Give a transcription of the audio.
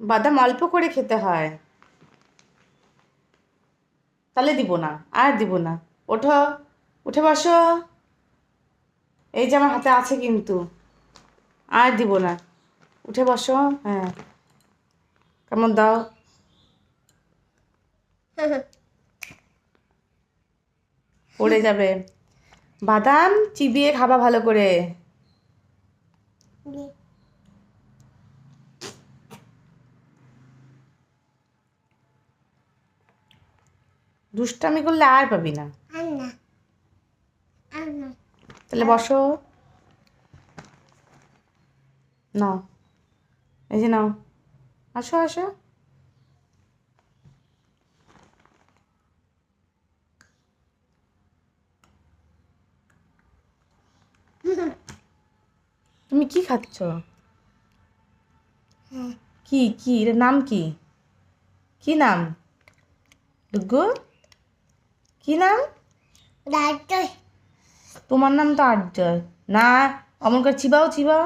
বাদাম অল্প করে খেতে হয়। তাহলে দিব না, আর দিব না। ওঠো, উঠে বসো। এই যে আমার হাতে আছে কিন্তু, আর দিব না। উঠে বসো। হ্যাঁ, কেমন দাও। পড়ে যাবে। বাদাম চিবিয়ে খাবা ভালো করে। দুষ্টামি করলে আর পাবি না। তাহলে বসো। নাও, এই যে নাও, আসো আসো। তুমি কি খাচ্ছ? কি কি এর নাম কি? কি নাম? ডুগু, কি নাম? তোমার নাম তো আর্যয় না। অমন করে চিবাও চিবাও।